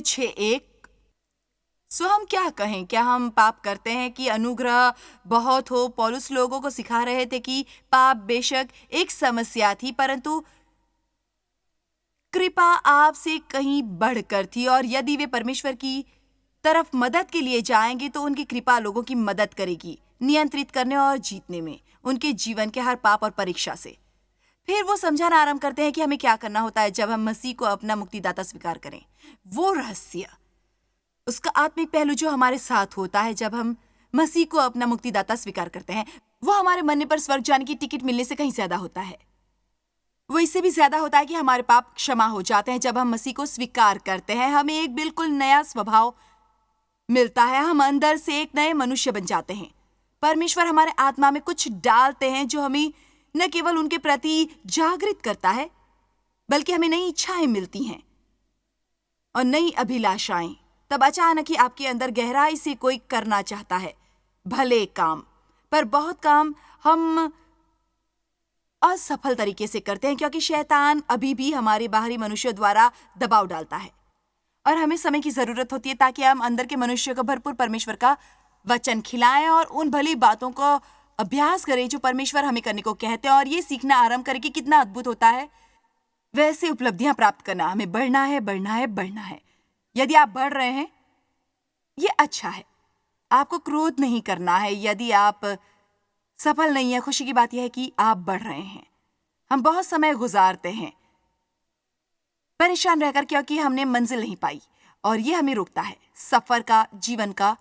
6:1। सो हम क्या कहें? क्या हम पाप करते हैं कि अनुग्रह बहुत हो? पौलुस लोगों को सिखा रहे थे कि पाप बेशक एक समस्या थी, परंतु कृपा आपसे कहीं बढ़कर थी, और यदि वे परमेश्वर की तरफ मदद के लिए जाएंगे तो उनकी कृपा लोगों की मदद करेगी नियंत्रित करने और जीतने में उनके जीवन के हर पाप और परीक्षा से। फिर वो समझाना आरंभ करते हैं कि हमें क्या करना होता है जब हम मसीह को अपना मुक्तिदाता स्वीकार करें। वो रहस्य, उसका आत्मिक पहलू जो हमारे साथ होता है जब हम मसीह को अपना मुक्तिदाता स्वीकार करते हैं, वो हमारे मरने पर स्वर्ग जाने की टिकट मिलने से कहीं ज्यादा होता है। वो इससे भी ज्यादा होता है कि हमारे पाप क्षमा हो जाते हैं जब हम मसीह को स्वीकार करते हैं। हमें एक बिल्कुल नया स्वभाव मिलता है, हम अंदर से एक नए मनुष्य बन जाते हैं। परमेश्वर हमारे आत्मा में कुछ डालते हैं जो हमें न केवल उनके प्रति जागृत करता है, बल्कि हमें नई इच्छाएं मिलती हैं और नई अभिलाषाएं। तब अचानक ही आपके अंदर गहराई से कोई करना चाहता है भले काम, पर बहुत काम हम असफल तरीके से करते हैं क्योंकि शैतान अभी भी हमारे बाहरी मनुष्य द्वारा दबाव डालता है, और हमें समय की जरूरत होती है ताकि हम अंदर के मनुष्य को भरपूर परमेश्वर का वचन खिलाएं और उन भली बातों को अभ्यास करें जो परमेश्वर हमें करने को कहते हैं, और ये सीखना आरंभ करें कि कितना अद्भुत होता है वैसे उपलब्धियां प्राप्त करना। हमें बढ़ना है, बढ़ना है, बढ़ना है। यदि आप बढ़ रहे हैं, ये अच्छा है। आपको क्रोध नहीं करना है यदि आप सफल नहीं है। खुशी की बात यह है कि आप बढ़ रहे हैं। हम बहुत समय गुजारते हैं परेशान रहकर क्योंकि हमने मंजिल नहीं पाई, और ये हमें रोकता है सफर का, जीवन का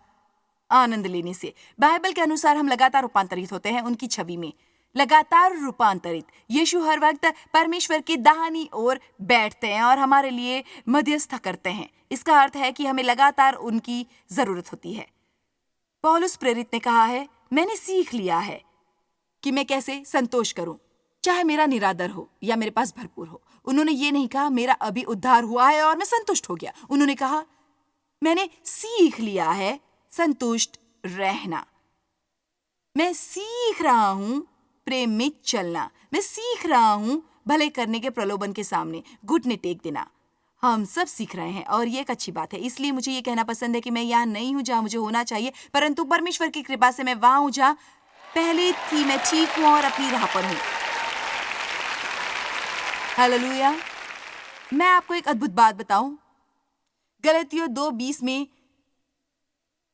आनंद लेने से। बाइबल के अनुसार हम लगातार रूपांतरित होते हैं उनकी छवि में, लगातार रूपांतरित। यीशु हर वक्त परमेश्वर की दाहिनी ओर बैठते हैं और हमारे लिए मध्यस्थता करते हैं। इसका अर्थ है कि हमें लगातार उनकी जरूरत होती है। पौलुस प्रेरित ने कहा है, मैंने सीख लिया है कि मैं कैसे संतोष करूं, चाहे मेरा निरादर हो या मेरे पास भरपूर हो। उन्होंने ये नहीं कहा मेरा अभी उद्धार हुआ है और मैं संतुष्ट हो गया। उन्होंने कहा मैंने सीख लिया है संतुष्ट रहना। मैं सीख रहा हूं प्रेम में चलना। मैं सीख रहा हूं भले करने के प्रलोभन के सामने घुटने टेक देना। हम सब सीख रहे हैं और ये एक अच्छी बात है। इसलिए मुझे ये कहना पसंद है कि मैं यहाँ नहीं हूँ जहाँ मुझे होना चाहिए, परंतु परमेश्वर की कृपा से मैं वहां हूँ जहाँ पहले थी। मैं ठीक हूँ और अपनी राह पर हूँ। हालेलुया। मैं आपको एक अद्भुत बात बताऊं। गलतियों 2:20 में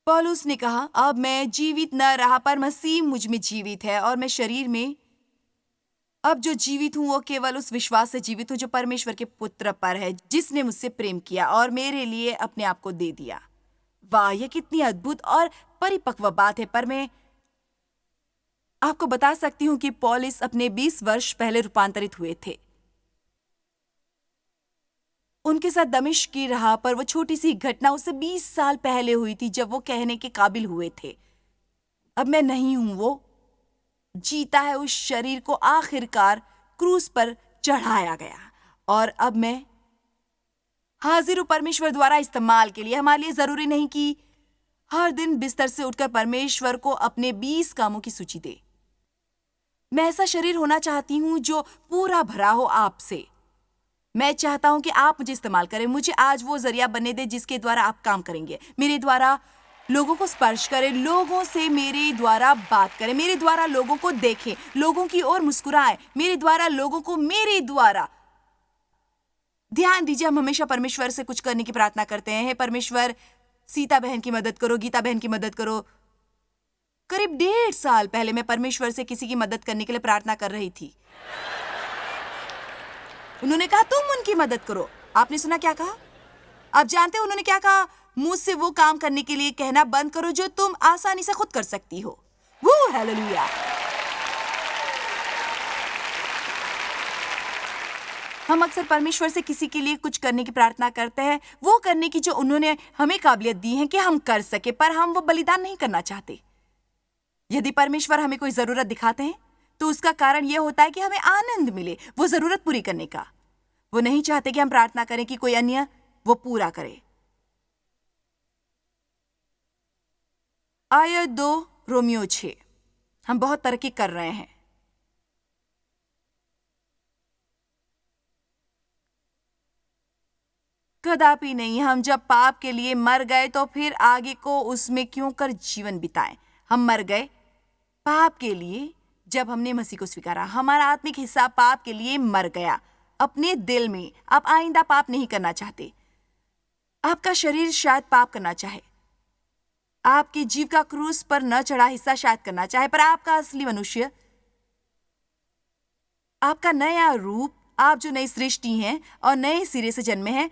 पौलुस ने कहा, अब मैं जीवित न रहा पर मसीह मुझ में जीवित है, और मैं शरीर में अब जो जीवित हूं वो केवल उस विश्वास से जीवित हूं जो परमेश्वर के पुत्र पर है, जिसने मुझसे प्रेम किया और मेरे लिए अपने आप को दे दिया। वाह, यह कितनी अद्भुत और परिपक्व बात है। पर मैं आपको बता सकती हूं कि पौलुस अपने 20 वर्ष पहले रूपांतरित हुए थे। उनके साथ दमिश्क की राह पर वो छोटी सी घटना उससे 20 साल पहले हुई थी जब वो कहने के काबिल हुए थे, अब मैं नहीं हूं। वो जीता है। उस शरीर को आखिरकार क्रूस पर चढ़ाया गया और अब मैं हाजिर हूं परमेश्वर द्वारा इस्तेमाल के लिए। हमारे लिए जरूरी नहीं कि हर दिन बिस्तर से उठकर परमेश्वर को अपने 20 कामों की सूची दे। मैं ऐसा शरीर होना चाहती हूं जो पूरा भरा हो आपसे। मैं चाहता हूं कि आप मुझे इस्तेमाल करें। मुझे आज वो जरिया बनने दे जिसके द्वारा आप काम करेंगे। मेरे द्वारा लोगों को स्पर्श करें, लोगों से मेरे द्वारा बात करें, मेरे द्वारा लोगों को देखें, लोगों की ओर मुस्कुराएं, मेरे द्वारा लोगों को मेरे द्वारा। ध्यान दीजिए, हम हमेशा परमेश्वर से कुछ करने की प्रार्थना करते हैं। परमेश्वर, सीता बहन की मदद करो, गीता बहन की मदद करो। करीब 1.5 साल पहले मैं परमेश्वर से किसी की मदद करने के लिए प्रार्थना कर रही थी। उन्होंने कहा तुम उनकी मदद करो। आपने सुना क्या कहा? आप जानते हो उन्होंने क्या कहा? मुझसे वो काम करने के लिए कहना बंद करो जो तुम आसानी से खुद कर सकती हो। वो हालेलुया। हम अक्सर परमेश्वर से किसी के लिए कुछ करने की प्रार्थना करते हैं, वो करने की जो उन्होंने हमें काबिलियत दी है कि हम कर सके, पर हम वो बलिदान नहीं करना चाहते। यदि परमेश्वर हमें कोई जरूरत दिखाते हैं तो उसका कारण यह होता है कि हमें आनंद मिले वो जरूरत पूरी करने का। वो नहीं चाहते कि हम प्रार्थना करें कि कोई अन्य वो पूरा करे। आयत 2 रोमियो 6। हम बहुत तरक्की कर रहे हैं। कदापि नहीं। हम जब पाप के लिए मर गए तो फिर आगे को उसमें क्यों कर जीवन बिताएं। हम मर गए पाप के लिए जब हमने मसीह को स्वीकारा। हमारा आत्मिक हिस्सा पाप के लिए मर गया। अपने दिल में आप आइंदा पाप नहीं करना चाहते। आपका शरीर शायद पाप करना चाहे, आपकी जीव का क्रूस पर न चढ़ा हिस्सा शायद करना चाहे, पर आपका असली मनुष्य, आपका नया रूप, आप जो नई सृष्टि हैं और नए सिरे से जन्मे हैं,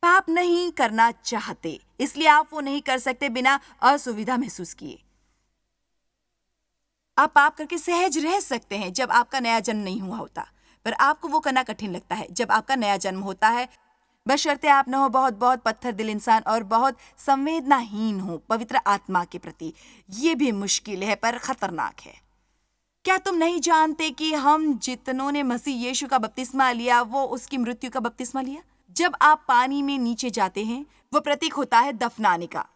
पाप नहीं करना चाहते। इसलिए आप वो नहीं कर सकते बिना असुविधा महसूस किए। आप पाप करके सहज रह सकते हैं जब आपका नया जन्म नहीं हुआ होता, पर आपको वो करना कठिन लगता है जब आपका नया जन्म होता है। बशर्ते आप न हो बहुत बहुत पत्थर दिल इंसान और बहुत संवेदनाहीन हो पवित्र आत्मा के प्रति। ये भी मुश्किल है पर खतरनाक है। क्या तुम नहीं जानते कि हम जितनों ने मसीह यीशु का बपतिस्मा लिया वो उसकी मृत्यु का बपतिस्मा लिया? जब आप पानी में नीचे जाते हैं वो प्रतीक होता है दफनाने का।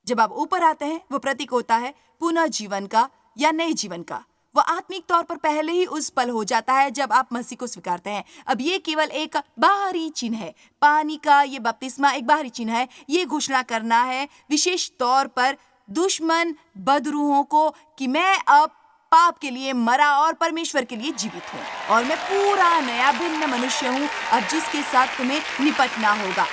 जब आप ऊपर आते हैं वो प्रतीक होता है पुनः जीवन का या नए जीवन का। वो आत्मिक तौर पर पहले ही उस पल हो जाता है जब आप मसीह को स्वीकारते हैं। अब ये केवल एक बाहरी चिन्ह है। पानी का ये बपतिस्मा एक बाहरी चिन्ह है। ये घोषणा करना है विशेष तौर पर दुश्मन बदरूहों को कि मैं अब पाप के लिए मरा और परमेश्वर के लिए जीवित हूँ और मैं पूरा नया भिन्न मनुष्य हूँ अब जिसके साथ तुम्हें निपटना होगा।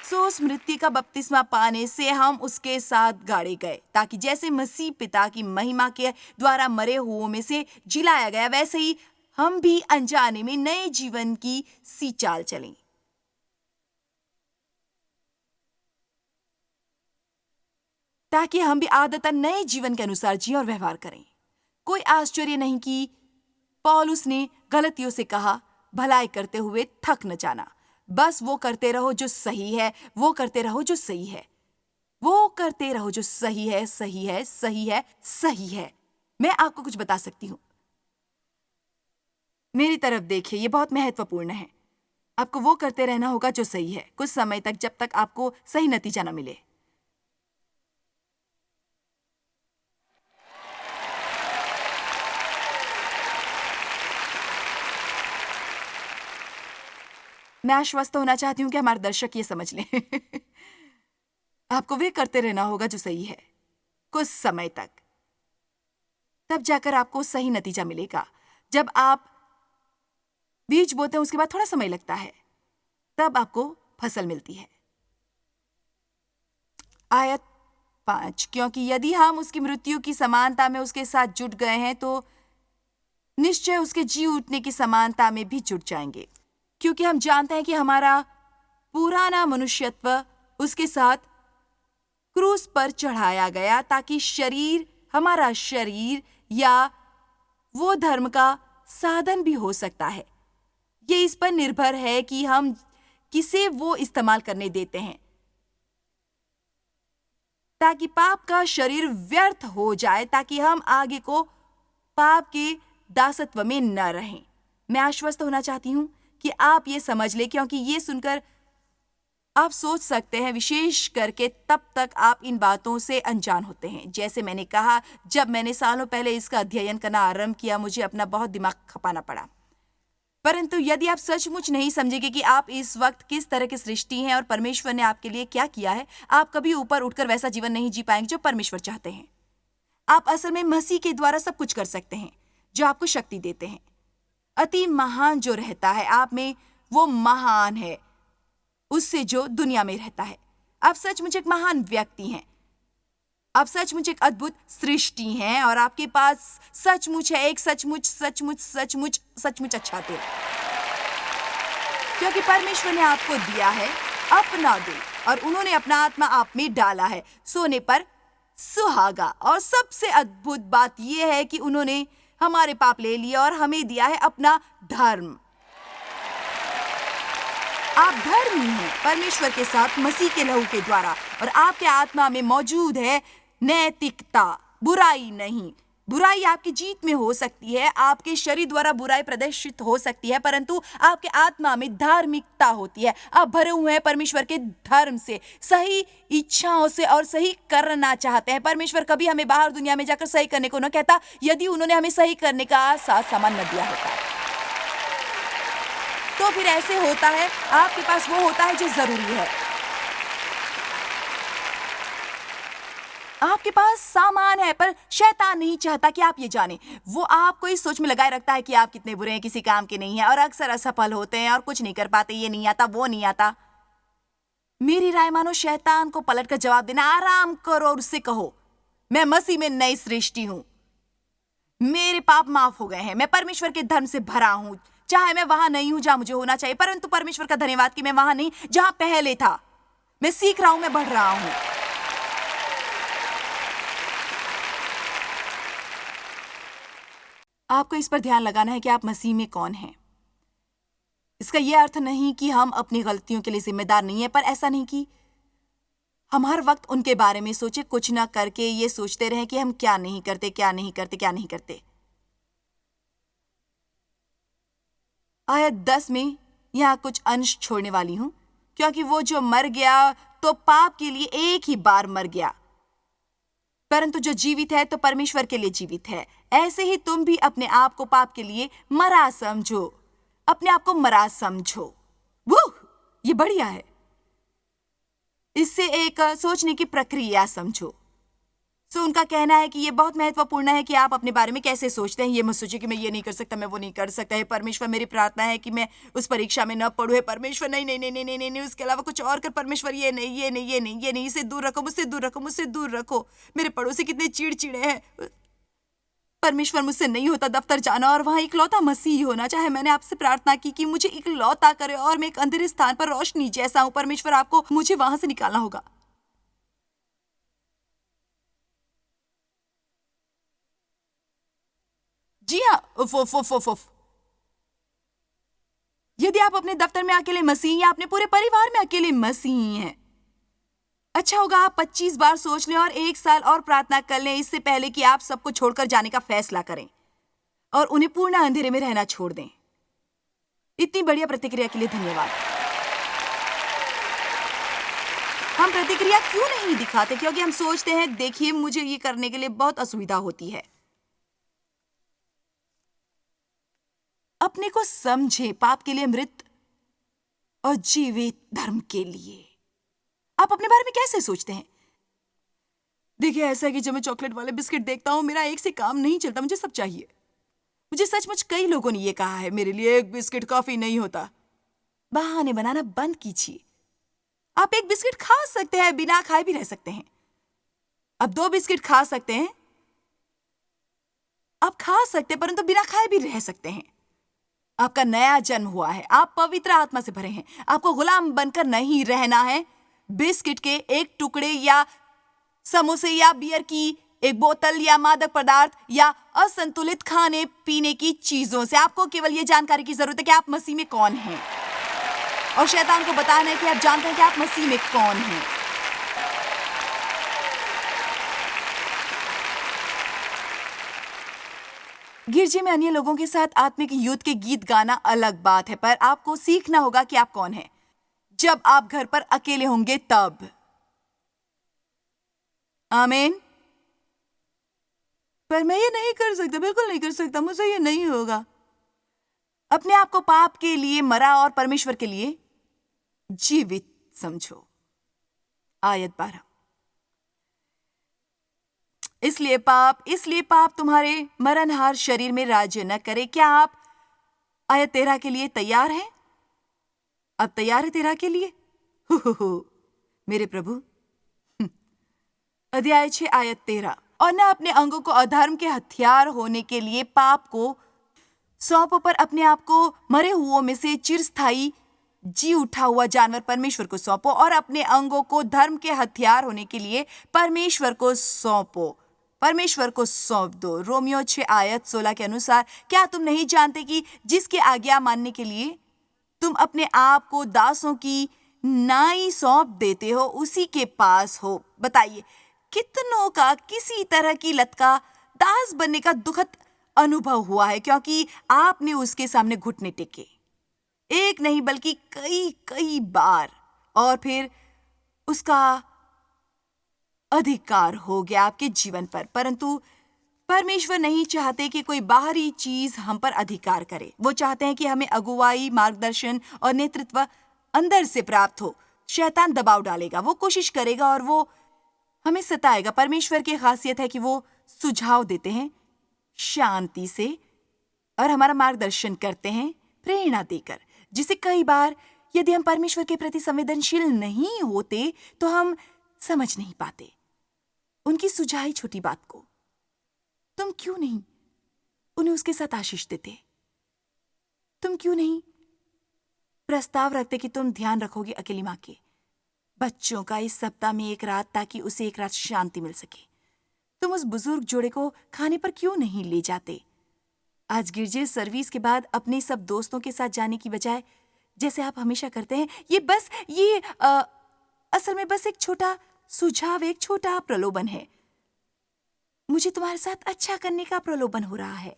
सो उस मृत्यु का बपतिस्मा पाने से हम उसके साथ गाड़े गए ताकि जैसे मसीह पिता की महिमा के द्वारा मरे हुओं में से जिलाया गया वैसे ही हम भी अनजाने में नए जीवन की सी चाल चलें। ताकि हम भी आदतन नए जीवन के अनुसार जिए और व्यवहार करें। कोई आश्चर्य नहीं कि पौलुस ने गलतियों से कहा, भलाई करते हुए थक न जाना। बस वो करते रहो जो सही है, वो करते रहो जो सही है, वो करते रहो जो सही है, सही है, सही है, सही है। मैं आपको कुछ बता सकती हूँ। मेरी तरफ देखिए, ये बहुत महत्वपूर्ण है। आपको वो करते रहना होगा जो सही है कुछ समय तक, जब तक आपको सही नतीजा न मिले। मैं आश्वस्त होना चाहती हूँ कि हमारे दर्शक ये समझ लें। आपको वे करते रहना होगा जो सही है कुछ समय तक, तब जाकर आपको सही नतीजा मिलेगा। जब आप बीज बोते हैं उसके बाद थोड़ा समय लगता है, तब आपको फसल मिलती है। आयत 5, क्योंकि यदि हम उसकी मृत्यु की समानता में उसके साथ जुट गए हैं तो निश्चय उसके जी उठने की समानता में भी जुट जाएंगे। क्योंकि हम जानते हैं कि हमारा पुराना मनुष्यत्व उसके साथ क्रूस पर चढ़ाया गया ताकि हमारा शरीर या वो धर्म का साधन भी हो सकता है। ये इस पर निर्भर है कि हम किसे वो इस्तेमाल करने देते हैं ताकि पाप का शरीर व्यर्थ हो जाए, ताकि हम आगे को पाप के दासत्व में न रहें। मैं आश्वस्त होना चाहती हूँ कि आप ये समझ ले, क्योंकि ये सुनकर आप सोच सकते हैं, विशेष करके तब तक आप इन बातों से अनजान होते हैं। जैसे मैंने कहा, जब मैंने सालों पहले इसका अध्ययन करना आरंभ किया मुझे अपना बहुत दिमाग खपाना पड़ा। परंतु यदि आप सचमुच नहीं समझेंगे कि आप इस वक्त किस तरह की सृष्टि हैं और परमेश्वर ने आपके लिए क्या किया है, आप कभी ऊपर उठकर वैसा जीवन नहीं जी पाएंगे जो परमेश्वर चाहते हैं। आप असल में मसीह के द्वारा सब कुछ कर सकते हैं जो आपको शक्ति देते हैं। अति महान जो रहता है आप में, वो महान है उससे जो दुनिया में रहता है। आप सचमुच एक महान व्यक्ति हैं। आप सचमुच एक अद्भुत सृष्टि हैं और आपके पास सचमुच है एक सचमुच सचमुच सचमुच सचमुच अच्छा दिल, क्योंकि परमेश्वर ने आपको दिया है अपना दिल और उन्होंने अपना आत्मा आप में डाला है, सोने पर सुहागा। और सबसे अद्भुत बात यह है कि उन्होंने हमारे पाप ले लिए और हमें दिया है अपना धर्म। आप धर्मी हैं परमेश्वर के साथ मसीह के लहू के द्वारा, और आपके आत्मा में मौजूद है नैतिकता, बुराई नहीं। बुराई आपकी जीत में हो सकती है, आपके शरीर द्वारा बुराई प्रदर्शित हो सकती है, परंतु आपके आत्मा में धार्मिकता होती है। आप भरे हुए हैं परमेश्वर के धर्म से, सही इच्छाओं से और सही करना चाहते हैं। परमेश्वर कभी हमें बाहर दुनिया में जाकर सही करने को न कहता यदि उन्होंने हमें सही करने का साथ सामान न दिया होता। तो फिर ऐसे होता है, आपके पास वो होता है जो जरूरी है। आपके पास सामान है, पर शैतान नहीं चाहता कि आप ये जाने। वो आपको इस सोच में लगाए रखता है कि आप कितने बुरे हैं, किसी काम के नहीं हैं और अक्सर असफल होते हैं और कुछ नहीं कर पाते, ये नहीं आता, वो नहीं आता। मेरी राय मानो, शैतान को पलटकर जवाब देना, आराम करो और उससे कहो, मैं मसीह में नई सृष्टि हूं, मेरे पाप माफ हो गए हैं, मैं परमेश्वर के धर्म से भरा हूं। चाहे मैं वहां नहीं हूं जहां मुझे होना चाहिए, परंतु परमेश्वर का धन्यवाद कि मैं वहां नहीं जहां पहले था। मैं सीख रहा हूं, मैं बढ़ रहा हूं। आपको इस पर ध्यान लगाना है कि आप मसीह में कौन हैं। इसका यह अर्थ नहीं कि हम अपनी गलतियों के लिए जिम्मेदार नहीं है, पर ऐसा नहीं कि हम हर वक्त उनके बारे में सोचे, कुछ ना करके ये सोचते रहें कि हम क्या नहीं करते, क्या नहीं करते, क्या नहीं करते। आयत 10 में यहां कुछ अंश छोड़ने वाली हूं, क्योंकि वो जो मर गया तो पाप के लिए एक ही बार मर गया, परंतु जो जीवित है तो परमेश्वर के लिए जीवित है। ऐसे ही तुम भी अपने आप को पाप के लिए मरा समझो, अपने आप को मरा समझो। वो ये बढ़िया है। इससे एक सोचने की प्रक्रिया समझो। उनका कहना है कि यह बहुत महत्वपूर्ण है कि आप अपने बारे में कैसे सोचते हैं। ये मत सोचिए कि मैं ये नहीं कर सकता, मैं वो नहीं कर सकता है। परमेश्वर, मेरी प्रार्थना है कि मैं उस परीक्षा में न पढ़ूं। परमेश्वर, नहीं नहीं नहीं नहीं नहीं नहीं, उसके अलावा कुछ और कर। परमेश्वर, ये नहीं ये नहीं ये नहीं ये नहीं, इसे दूर रखो, मुझसे दूर रखो, मुझसे दूर रखो। मेरे पड़ोसी कितने चिड़चिड़े हैं। परमेश्वर, मुझसे नहीं होता दफ्तर जाना और वहां इकलौता मसीह होना। चाहे मैंने आपसे प्रार्थना की कि मुझे इकलौता करे और मैं एक अंधेरे स्थान पर रोशनी जैसा हूं। परमेश्वर, आपको मुझे वहां से निकालना होगा। जी हाँ, उफ उफ उफ उफ उफ। यदि आप अपने दफ्तर में अकेले मसीही या अपने पूरे परिवार में अकेले मसीही हैं, अच्छा होगा आप 25 बार सोच लें और 1 साल और प्रार्थना कर लें, इससे पहले कि आप सबको छोड़कर जाने का फैसला करें और उन्हें पूर्ण अंधेरे में रहना छोड़ दें। इतनी बढ़िया प्रतिक्रिया के लिए धन्यवाद। हम प्रतिक्रिया क्यों नहीं दिखाते? क्योंकि हम सोचते हैं, देखिए, मुझे ये करने के लिए बहुत असुविधा होती है। अपने को समझे, पाप के लिए मृत और जीवित धर्म के लिए। आप अपने बारे में कैसे सोचते हैं? देखिए, ऐसा है कि जब मैं चॉकलेट वाले बिस्किट देखता हूं, मेरा एक से काम नहीं चलता, मुझे सब चाहिए। मुझे सचमुच कई लोगों ने ये कहा है, मेरे लिए एक बिस्किट काफी नहीं होता। बहाने बनाना बंद कीजिए। आप एक बिस्किट खा सकते हैं, बिना खाए भी रह सकते हैं। अब 2 बिस्किट खा सकते हैं, आप खा सकते हैं, परंतु बिना खाए भी रह सकते हैं। आपका नया जन्म हुआ है, आप पवित्र आत्मा से भरे हैं। आपको गुलाम बनकर नहीं रहना है बिस्किट के एक टुकड़े या समोसे या बियर की एक बोतल या मादक पदार्थ या असंतुलित खाने पीने की चीजों से। आपको केवल ये जानकारी की जरूरत है कि आप मसीह में कौन हैं, और शैतान को बताना है कि आप जानते हैं कि आप मसीह में कौन हैं। गिरजे में अन्य लोगों के साथ आत्मिक युद्ध के गीत गाना अलग बात है, पर आपको सीखना होगा कि आप कौन हैं जब आप घर पर अकेले होंगे तब। आमीन। पर मैं ये नहीं कर सकता, बिल्कुल नहीं कर सकता, मुझे ये नहीं होगा। अपने आप को पाप के लिए मरा और परमेश्वर के लिए जीवित समझो। आयत 12। इसलिए पाप तुम्हारे मरणहार शरीर में राज्य न करे। क्या आप आयत 13 के लिए तैयार हैं? अब तैयार है 13 के लिए? हो, मेरे प्रभु। अध्याय 6 आयत 13। और न अपने अंगों को अधर्म के हथियार होने के लिए पाप को सौंपो, पर अपने आप को मरे हुओं में से चिरस्थायी जी उठा हुआ जानवर परमेश्वर को सौंपो, और अपने अंगों को धर्म के हथियार होने के लिए परमेश्वर को सौंपो। परमेश्वर को सौंप दो। रोमियो 6 आयत 16 के अनुसार, क्या तुम नहीं जानते कि जिसके आज्ञा मानने के लिए तुम अपने आप को दासों की नाई सौंप देते हो, उसी के पास हो? बताइए, कितनों का किसी तरह की लत का दास बनने का दुखद अनुभव हुआ है, क्योंकि आपने उसके सामने घुटने टेके, एक नहीं बल्कि कई कई बार, और फिर उसका अधिकार हो गया आपके जीवन पर। परंतु परमेश्वर नहीं चाहते कि कोई बाहरी चीज हम पर अधिकार करे। वो चाहते हैं कि हमें अगुवाई, मार्गदर्शन और नेतृत्व अंदर से प्राप्त हो। शैतान दबाव डालेगा, वो कोशिश करेगा और वो हमें सताएगा। परमेश्वर की खासियत है कि वो सुझाव देते हैं शांति से और हमारा मार्गदर्शन करते हैं प्रेरणा देकर, जिसे कई बार यदि हम परमेश्वर के प्रति संवेदनशील नहीं होते तो हम समझ नहीं पाते उनकी सुझाई छोटी बात को। तुम क्यों नहीं उन्हें उसके साथ आशीष देते? तुम क्यों नहीं प्रस्ताव रखते कि तुम ध्यान रखोगे अकेली माँ के बच्चों का इस सप्ताह में एक रात, ताकि उसे एक रात शांति मिल सके? तुम उस बुजुर्ग जोड़े को खाने पर क्यों नहीं ले जाते? आज गिरजे सर्विस के बाद अपने सब दोस्तों के साथ जाने की बजाय, जैसे आप हमेशा करते हैं, ये असल में बस एक छोटा सुझाव, एक छोटा प्रलोभन है। मुझे तुम्हारे साथ अच्छा करने का प्रलोभन हो रहा है।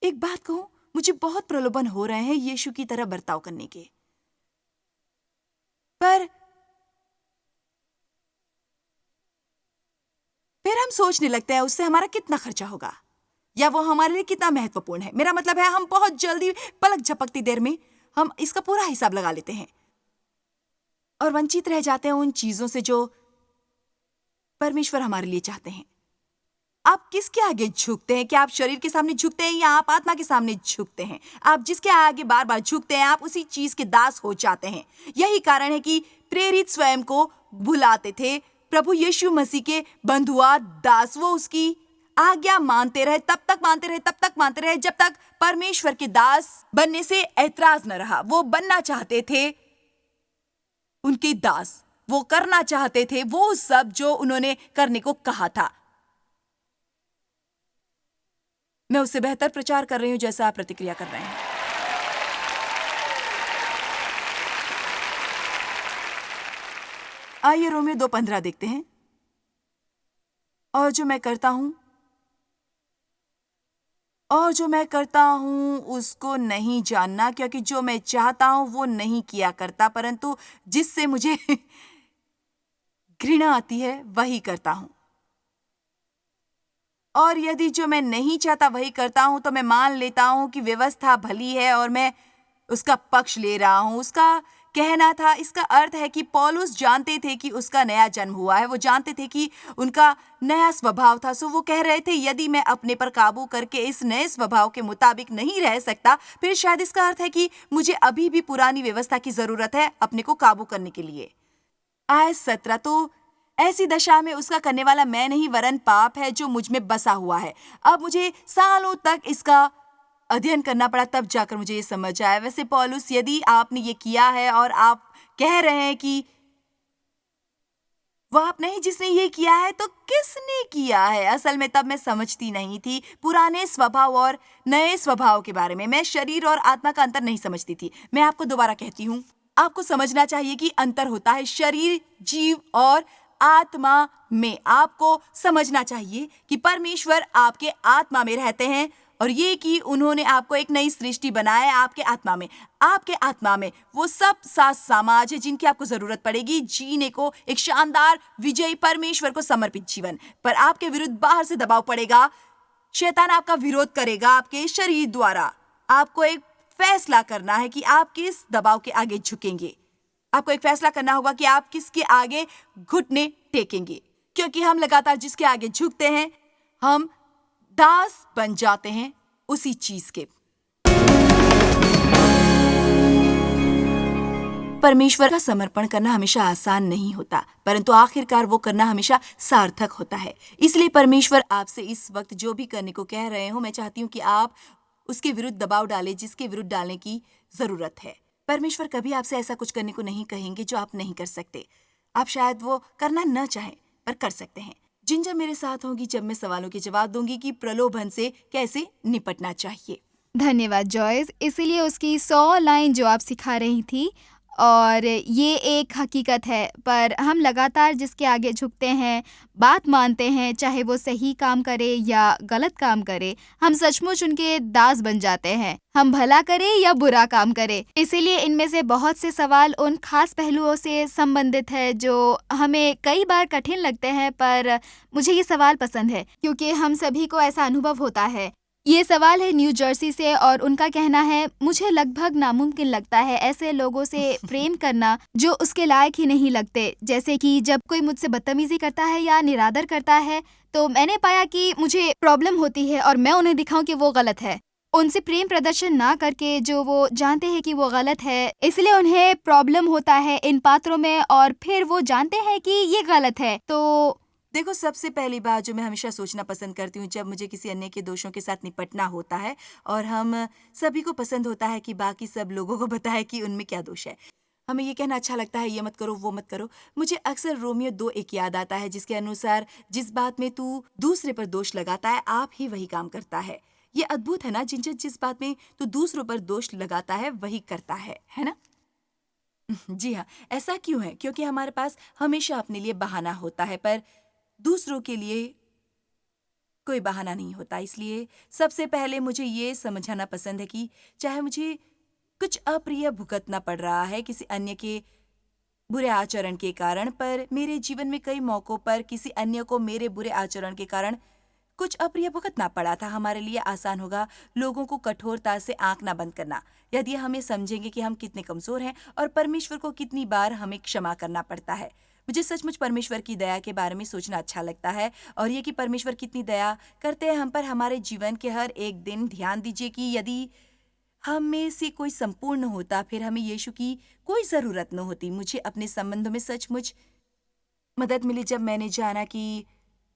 एक बात कहूं, मुझे बहुत प्रलोभन हो रहे हैं यीशु की तरह बर्ताव करने के, पर फिर हम सोचने लगते हैं उससे हमारा कितना खर्चा होगा या वो हमारे लिए कितना महत्वपूर्ण है। मेरा मतलब है, हम बहुत जल्दी पलक झपकती देर में हम इसका पूरा हिसाब लगा लेते हैं और वंचित रह जाते हैं उन चीजों से जो परमेश्वर हमारे लिए चाहते हैं। आप किसके आगे झुकते हैं? क्या आप शरीर के सामने झुकते हैं या आप आत्मा के सामने झुकते हैं? आप जिसके आगे बार बार झुकते हैं, आप उसी चीज के दास हो जाते हैं। यही कारण है कि प्रेरित स्वयं को भुलाते थे। प्रभु यीशु मसीह के बंधुआ दास, वो उसकी आज्ञा मानते रहे, तब तक मानते रहे जब तक परमेश्वर के दास बनने से ऐतराज न रहा। वो बनना चाहते थे उनके दास, वो करना चाहते थे वो सब जो उन्होंने करने को कहा था। मैं उससे बेहतर प्रचार कर रही हूं जैसा आप प्रतिक्रिया कर रहे हैं। आइए रोमियो 2:15 देखते हैं। और जो मैं करता हूं उसको नहीं जानना, क्योंकि जो मैं चाहता हूं वो नहीं किया करता, परंतु जिससे मुझे घृणा आती है वही करता हूं। और यदि जो मैं नहीं चाहता वही करता हूं तो मैं मान लेता हूं कि व्यवस्था भली है और मैं उसका पक्ष ले रहा हूं। उसका कहना था, इसका अर्थ है कि पौलुस जानते थे कि उसका नया जन्म हुआ है, वो जानते थे कि उनका नया स्वभाव था। सो वो कह रहे थे, यदि मैं अपने पर काबू करके इस नए स्वभाव के मुताबिक नहीं रह सकता, फिर शायद इसका अर्थ है कि मुझे अभी भी पुरानी व्यवस्था की जरूरत है अपने को काबू करने के लिए। आयत 17, तो ऐसी दशा में उसका करने वाला मैं नहीं वरन पाप है जो मुझ में बसा हुआ है। अब मुझे सालों तक इसका अध्ययन करना पड़ा, तब जाकर मुझे ये समझ आया। वैसे पौलुस, यदि आपने ये किया है और आप कह रहे हैं कि वो आप नहीं जिसने ये किया है, तो किसने किया है? असल में तब मैं समझती नहीं थी पुराने स्वभाव और नए स्वभाव के बारे में। मैं शरीर और आत्मा का अंतर नहीं समझती थी। मैं आपको दोबारा कहती हूँ, आपको समझना चाहिए कि अंतर होता है शरीर, जीव और आत्मा में। आपको समझना चाहिए कि परमेश्वर आपके आत्मा में रहते हैं और ये कि उन्होंने आपको एक नई सृष्टि बनाया है आपके आत्मा में। आपके आत्मा में वो सब साज समाज है जिनकी आपको जरूरत पड़ेगी जीने को, एक शानदार विजयी परमेश्वर को समर्पित जीवन। पर आपके विरुद्ध बाहर से दबाव पड़ेगा, शैतान आपका विरोध करेगा आपके शरीर द्वारा। आपको एक फैसला करना है कि आप किस दबाव के आगे झुकेंगे। आपको एक फैसला करना होगा कि आप किसके आगे घुटने टेकेंगे, क्योंकि हम लगातार जिसके आगे झुकते हैं हम दास बन जाते हैं उसी चीज के। परमेश्वर का समर्पण करना हमेशा आसान नहीं होता, परंतु आखिरकार वो करना हमेशा सार्थक होता है। इसलिए परमेश्वर आपसे इस वक्त जो भी करने को कह रहे हो, मैं चाहती हूँ कि आप उसके विरुद्ध दबाव डालें जिसके विरुद्ध डालने की जरूरत है। परमेश्वर कभी आपसे ऐसा कुछ करने को नहीं कहेंगे जो आप नहीं कर सकते। आप शायद वो करना न चाहें पर कर सकते हैं। जिंजर मेरे साथ होगी जब मैं सवालों के जवाब दूंगी कि प्रलोभन से कैसे निपटना चाहिए। धन्यवाद जॉयस। इसीलिए उसकी 100 लाइन जो आप सिखा रही थी और ये एक हकीकत है, पर हम लगातार जिसके आगे झुकते हैं, बात मानते हैं, चाहे वो सही काम करे या गलत काम करे, हम सचमुच उनके दास बन जाते हैं, हम भला करें या बुरा काम करें। इसीलिए इनमें से बहुत से सवाल उन खास पहलुओं से संबंधित है जो हमें कई बार कठिन लगते हैं, पर मुझे ये सवाल पसंद है क्योंकि हम सभी को ऐसा अनुभव होता है। ये सवाल है न्यू जर्सी से और उनका कहना है, मुझे लगभग नामुमकिन लगता है ऐसे लोगों से प्रेम करना जो उसके लायक ही नहीं लगते। जैसे कि जब कोई मुझसे बदतमीजी करता है या निरादर करता है, तो मैंने पाया कि मुझे प्रॉब्लम होती है और मैं उन्हें दिखाऊं कि वो गलत है। उनसे प्रेम प्रदर्शन ना करके जो वो जानते हैं कि वो गलत है, इसलिए उन्हें प्रॉब्लम होता है इन पात्रों में और फिर वो जानते हैं कि ये गलत है। तो देखो, सबसे पहली बात जो मैं हमेशा सोचना पसंद करती हूँ जब मुझे किसी अन्य के दोषों के साथ निपटना होता है, और हम सभी को पसंद होता है कि बाकी सब लोगों को बताए कि उनमें क्या दोष है। हमें ये कहना अच्छा लगता है, ये मत करो, वो मत करो। मुझे अक्सर रोमियो 2 एक याद आता है, जिसके अनुसार जिस बात में तू दूसरे पर दोष लगाता है, आप ही वही काम करता है। ये अद्भुत है ना, जिंजर, जिस बात में तू दूसरों पर दोष लगाता है वही करता है ना? जी हाँ, ऐसा क्यों है? क्योंकि हमारे पास हमेशा अपने लिए बहाना होता है, पर दूसरों के लिए कोई बहाना नहीं होता। इसलिए सबसे पहले मुझे ये समझाना पसंद है कि चाहे मुझे कुछ अप्रिय भुगतना पड़ रहा है किसी अन्य के बुरे आचरण के कारण, पर मेरे जीवन में कई मौकों पर किसी अन्य को मेरे बुरे आचरण के कारण कुछ अप्रिय भुगतना पड़ा था। हमारे लिए आसान होगा लोगों को कठोरता से आंख ना बंद करना, यदि हमें समझेंगे कि हम कितने कमजोर हैं और परमेश्वर को कितनी बार हमें क्षमा करना पड़ता है। मुझे सचमुच परमेश्वर की दया के बारे में सोचना अच्छा लगता है, और ये कि परमेश्वर कितनी दया करते हैं हम पर हमारे जीवन के हर एक दिन। ध्यान दीजिए कि यदि हम में से कोई संपूर्ण होता, फिर हमें यीशु की कोई जरूरत न होती। मुझे अपने संबंधों में सचमुच मदद मिली जब मैंने जाना कि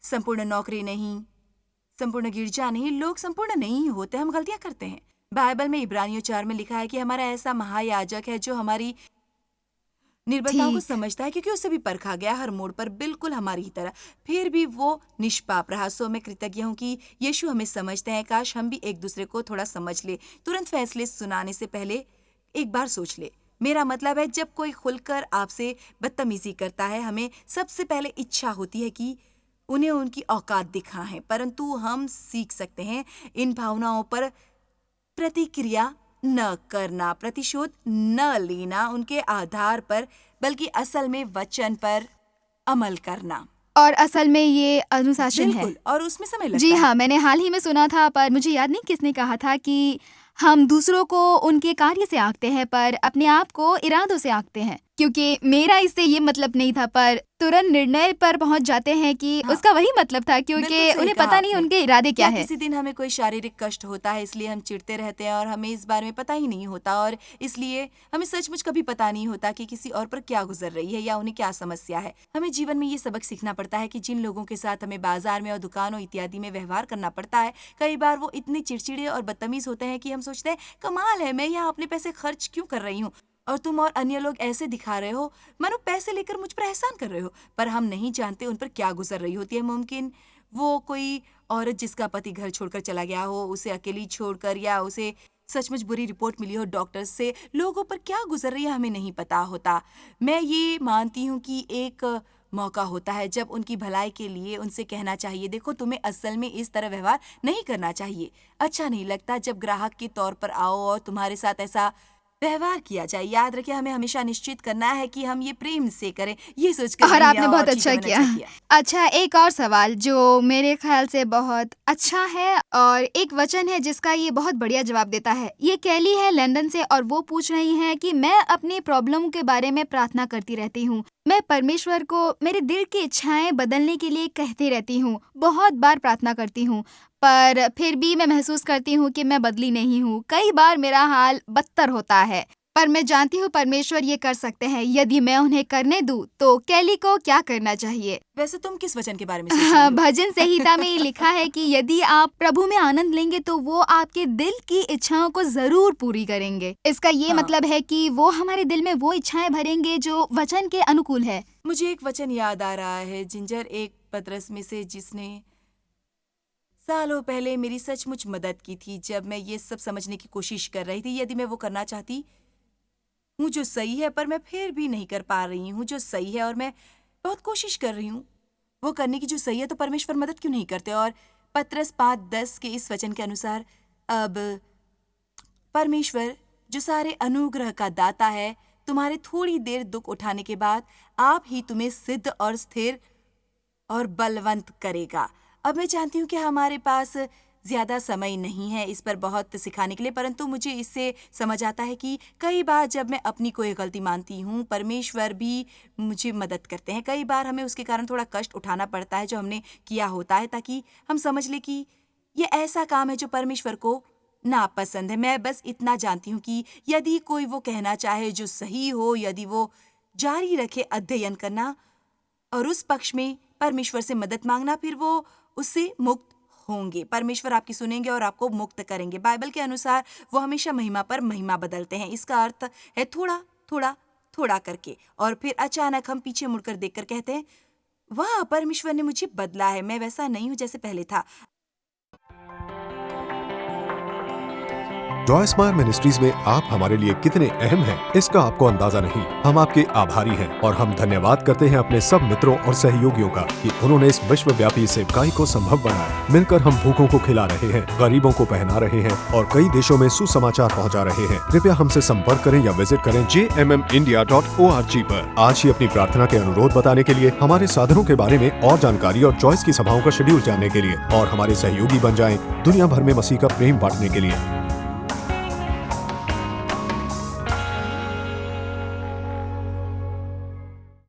संपूर्ण नौकरी नहीं, संपूर्ण गिरजा नहीं, लोग संपूर्ण नहीं होते, हम गलतियां करते हैं। बाइबल में इब्रानियों 4 में लिखा है कि हमारा ऐसा महायाजक है जो हमारी निर्बलताओं को ठीक। समझता है, क्योंकि उसे भी परखा गया हर मोड़ पर बिल्कुल हमारी ही तरह, फिर भी वो निष्पाप रहा। सो मैं कृतज्ञ हूँ कि यीशु हमें समझते हैं। काश हम भी एक दूसरे को थोड़ा समझ ले। तुरंत फैसले सुनाने से पहले एक बार सोच ले। मेरा मतलब है, जब कोई खुलकर आपसे बदतमीजी करता है, हमें सबसे पहले इच्छा होती है कि उन्हें उनकी औकात दिखाएं, परंतु हम सीख सकते हैं इन भावनाओं पर प्रतिक्रिया न करना, प्रतिशोध न लेना उनके आधार पर, बल्कि असल में वचन पर अमल करना। और असल में ये अनुशासन है। बिल्कुल, और उसमें समय जी लगता है। हाँ, मैंने हाल ही में सुना था, पर मुझे याद नहीं किसने कहा था कि हम दूसरों को उनके कार्य से आंकते हैं, पर अपने आप को इरादों से आंकते हैं। क्योंकि मेरा इससे ये मतलब नहीं था, पर तुरंत निर्णय पर पहुंच जाते हैं कि हाँ, उसका वही मतलब था, बिल्कुल क्योंकि सही उन्हें कहा पता नहीं आपने। उनके इरादे क्या या है। किसी दिन हमें कोई शारीरिक कष्ट होता है, इसलिए हम चिढ़ते रहते हैं और हमें इस बारे में पता ही नहीं होता, और इसलिए हमें सचमुच कभी पता नहीं होता कि किसी और पर क्या गुजर रही है या उन्हें क्या समस्या है। हमें जीवन में ये सबक सीखना पड़ता है कि जिन लोगों के साथ हमें बाजार में और दुकानों इत्यादि में व्यवहार करना पड़ता है, कई बार वो इतने चिड़चिड़े और बदतमीज होते हैं कि हम सोचते हैं, कमाल है, मैं यहाँ अपने पैसे खर्च क्यों कर रही हूँ, और तुम और अन्य लोग ऐसे दिखा रहे हो मानो पैसे लेकर मुझ पर एहसान कर रहे हो, पर हम नहीं जानते उन पर क्या गुजर रही होती है। मुमकिन वो कोई औरत जिसका पति घर छोड़कर चला गया हो, उसे अकेली छोड़कर, या उसे सचमुच बुरी रिपोर्ट मिली हो डॉक्टर से, लोगों पर क्या गुजर रही है हमें नहीं पता होता। मैं ये मानती हूँ कि एक मौका होता है जब उनकी भलाई के लिए उनसे कहना चाहिए, देखो तुम्हें असल में इस तरह व्यवहार नहीं करना चाहिए। अच्छा नहीं लगता जब ग्राहक के तौर पर आओ और तुम्हारे साथ ऐसा व्यवहार किया जाए। याद रखिए, हमें हमेशा निश्चित करना है कि हम ये प्रेम से करें, ये सोचकर और नहीं आपने या और बहुत ठीक है अच्छा मैंने किया। अच्छा किया। अच्छा, एक और सवाल जो मेरे ख़्याल से बहुत अच्छा है और एक वचन है जिसका ये बहुत बढ़िया जवाब देता है। ये कैली है लंदन से और वो पूछ रही हैं कि मैं अपनी प्रॉब्लम के बारे में प्रार्थना करती रहती हूँ। मैं परमेश्वर को मेरे दिल की इच्छाएं बदलने के लिए कहती रहती हूँ। बहुत बार प्रार्थना करती हूँ, पर फिर भी मैं महसूस करती हूँ कि मैं बदली नहीं हूँ। कई बार मेरा हाल बदतर होता है। पर मैं जानती हूँ परमेश्वर ये कर सकते हैं। यदि मैं उन्हें करने दूँ, तो कैली को क्या करना चाहिए? वैसे तुम किस वचन के बारे में सोच रही हो? भजन संहिता में ये लिखा है कि यदि आप प्रभु में आनंद लेंगे तो वो आपके दिल की इच्छाओं को जरूर पूरी करेंगे। इसका ये हाँ, मतलब है कि वो हमारे दिल में वो इच्छाएं भरेंगे जो वचन के अनुकूल है। मुझे एक वचन याद आ रहा है, जिंजर, एक पतरस में से, जिसने सालों पहले मेरी सचमुच मदद की थी जब मैं ये सब समझने की कोशिश कर रही थी। यदि मैं वो करना चाहती, हूँ जो सही है, पर मैं फिर भी नहीं कर पा रही हूँ जो सही है, और मैं बहुत कोशिश कर रही हूँ वो करने की जो सही है, तो परमेश्वर मदद क्यों नहीं करते? और पतरस 5:10 के इस वचन के अनुसार, अब परमेश्वर जो सारे अनुग्रह का दाता है, तुम्हारे थोड़ी देर दुख उठाने के बाद आप ही तुम्हें सिद्ध और स्थिर और बलवंत करेगा। अब मैं जानती हूँ कि हमारे पास ज्यादा समय नहीं है इस पर बहुत सिखाने के लिए, परंतु मुझे इससे समझ आता है कि कई बार जब मैं अपनी कोई गलती मानती हूँ, परमेश्वर भी मुझे मदद करते हैं। कई बार हमें उसके कारण थोड़ा कष्ट उठाना पड़ता है जो हमने किया होता है, ताकि हम समझ ले कि ये ऐसा काम है जो परमेश्वर को नापसंद है। मैं बस इतना जानती हूँ कि यदि कोई वो कहना चाहे जो सही हो, यदि वो जारी रखे अध्ययन करना और उस पक्ष में परमेश्वर से मदद मांगना, फिर वो उससे मुक्त होंगे। परमेश्वर आपकी सुनेंगे और आपको मुक्त करेंगे। बाइबल के अनुसार वो हमेशा महिमा पर महिमा बदलते हैं। इसका अर्थ है थोड़ा थोड़ा थोड़ा करके, और फिर अचानक हम पीछे मुड़कर देखकर कहते हैं, वाह, परमेश्वर ने मुझे बदला है, मैं वैसा नहीं हूँ जैसे पहले था। जॉय स्माइल मिनिस्ट्रीज में आप हमारे लिए कितने अहम हैं, इसका आपको अंदाजा नहीं। हम आपके आभारी हैं और हम धन्यवाद करते हैं अपने सब मित्रों और सहयोगियों का कि उन्होंने इस विश्वव्यापी सेवकाई को संभव बनाया। मिलकर हम भूखों को खिला रहे हैं, गरीबों को पहना रहे हैं और कई देशों में सुसमाचार पहुंचा रहे हैं। कृपया हमसे संपर्क करें या विजिट करें jmmindia.org पर। आज ही अपनी प्रार्थना के अनुरोध बताने के लिए, हमारे साधनों के बारे में और जानकारी और जॉयस की सभाओं का शेड्यूल जानने के लिए, और हमारे सहयोगी बन जाएं दुनिया भर में मसीह का प्रेम बांटने के लिए।